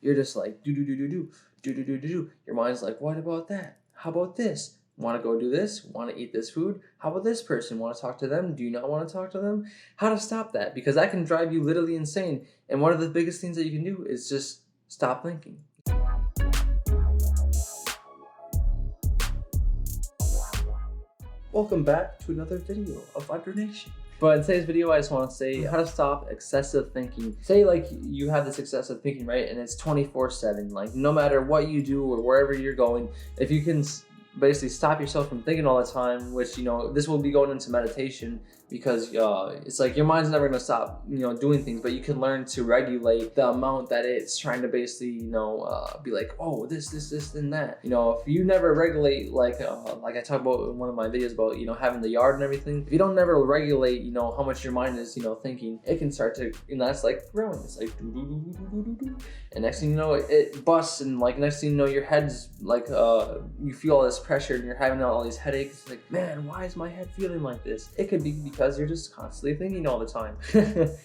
you're just like do. Your mind's like, what about that? How about this? Want to go do this? Want to eat this food? How about this person? Want to talk to them? Do you not want to talk to them? How to stop that? Because that can drive you literally insane. And one of the biggest things that you can do is just stop thinking. Welcome back to another video of VIBERNATION. But in today's video, I just want to say how to stop excessive thinking. Say like you have this excessive thinking, right? And it's 24/7. Like no matter what you do or wherever you're going, if you can basically stop yourself from thinking all the time, which, you know, this will be going into meditation, because it's like your mind's never going to stop, you know, doing things, but you can learn to regulate the amount that it's trying to basically, you know, be like, oh, this, and that. You know, if you never regulate, like I talked about in one of my videos about, you know, having the yard and everything, if you don't never regulate, you know, how much your mind is, you know, thinking, it can start to, you know, it's like growing. It's like and next thing you know, it busts, and like next thing you know, your head's like, you feel all this pressure and you're having all these headaches. It's like, man, why is my head feeling like this? It could be because you're just constantly thinking all the time.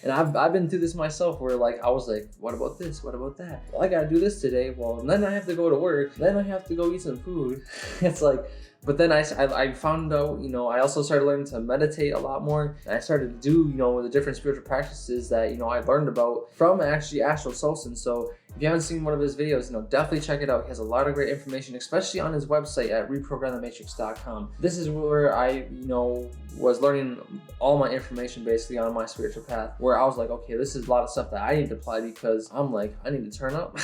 And I've been through this myself, where like I was like, what about this? What about that? Well, I gotta do this today. Well, and then I have to go to work. Then I have to go eat some food. It's like, but then I found out, you know, I also started learning to meditate a lot more. And I started to do, you know, the different spiritual practices that, you know, I learned about from actually Astral Solstice. So if you haven't seen one of his videos, you know, definitely check it out. He has a lot of great information, especially on his website at reprogramthematrix.com. This is where I, you know, was learning all my information basically on my spiritual path, where I was like, okay, this is a lot of stuff that I need to apply, because I'm like, I need to turn up.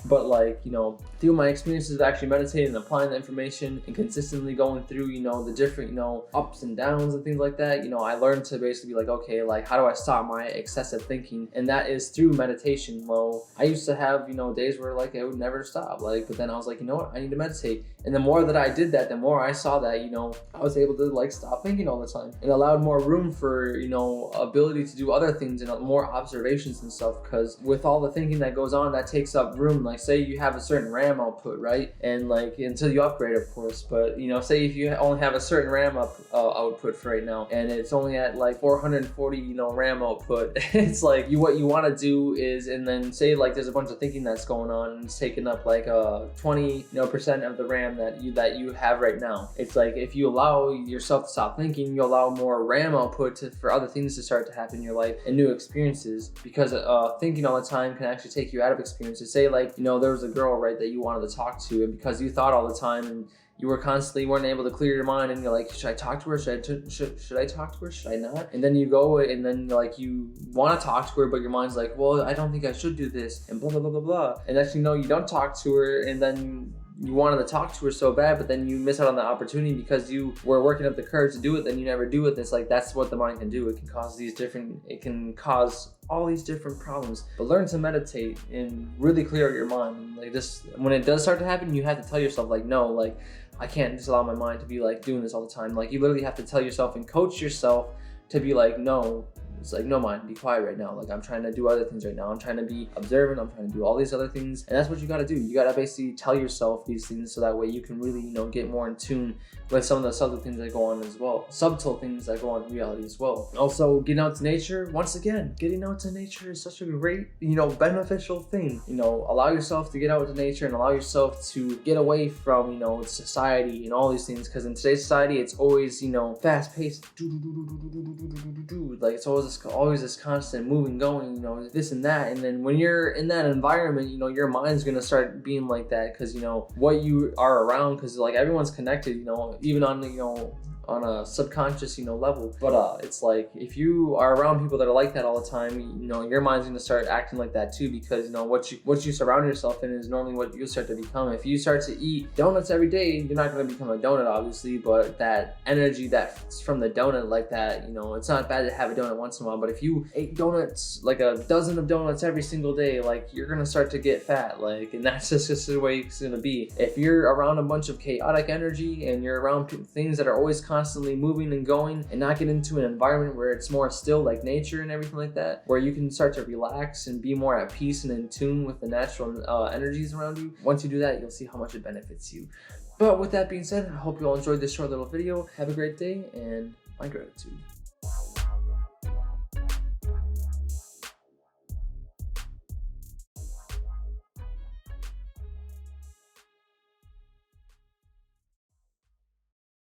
But like, you know, through my experiences of actually meditating and applying the information and consistently going through, you know, the different, you know, ups and downs and things like that, you know, I learned to basically be like, okay, like how do I stop my excessive thinking? And that is through meditation. Well, I used to have, you know, days where like it would never stop, like, but then I was like, you know what, I need to meditate. And the more that I did that, the more I saw that, you know, I was able to like stop thinking all the time. It allowed more room for, you know, ability to do other things and more observations and stuff, because with all the thinking that goes on, that takes up room. Like say you have a certain RAM output, right? And like until you upgrade, of course, but you know, say if you only have a certain RAM output for right now, and it's only at like 440, you know, RAM output, it's like what you want to do is, and then say like there's a bunch of thinking that's going on and it's taking up like 20% of the RAM that you have right now. It's like if you allow yourself to stop thinking, you allow more RAM output for other things to start to happen in your life and new experiences, because thinking all the time can actually take you out of experiences. Say like, you know, there was a girl, right, that you wanted to talk to, and because you thought all the time and you were constantly weren't able to clear your mind, and you're like, should I talk to her? Should I talk to her? Should I not? And then you go and then like you want to talk to her, but your mind's like, well, I don't think I should do this, and blah blah blah blah blah. And next thing you know, you don't talk to her, and then you wanted to talk to her so bad, but then you miss out on the opportunity because you were working up the courage to do it, then you never do it. It's like, that's what the mind can do. It can cause all these different problems. But learn to meditate and really clear out your mind. And like this, when it does start to happen, you have to tell yourself like, no, like I can't just allow my mind to be like doing this all the time. Like you literally have to tell yourself and coach yourself to be like, no. It's like, no, mind, be quiet right now. Like I'm trying to do other things right now. I'm trying to be observant. I'm trying to do all these other things. And that's what you got to do. You got to basically tell yourself these things, so that way you can really, you know, get more in tune with some of the subtle things that go on as well. Subtle things that go on in reality as well. Also, getting out to nature. Once again, getting out to nature is such a great, you know, beneficial thing. You know, allow yourself to get out to nature and allow yourself to get away from, you know, society and all these things. Because in today's society, it's always, you know, fast paced. Like it's always this constant moving, going, you know, this and that. And then when you're in that environment, you know, your mind's gonna start being like that, because you know what you are around, because like everyone's connected, you know, even on, you know, on a subconscious, you know, level. But it's like if you are around people that are like that all the time, you know, your mind's gonna start acting like that too, because you know what you surround yourself in is normally what you start to become. If you start to eat donuts every day, you're not gonna become a donut, obviously, but that energy that's from the donut, like that, you know, it's not bad to have a donut once in a while, but if you ate donuts, like a dozen of donuts every single day, like you're gonna start to get fat, like, and that's just the way it's gonna be. If you're around a bunch of chaotic energy and you're around things that are always constantly moving and going, and not get into an environment where it's more still, like nature and everything like that, where you can start to relax and be more at peace and in tune with the natural energies around you. Once you do that, you'll see how much it benefits you. But with that being said, I hope you all enjoyed this short little video. Have a great day, and my gratitude.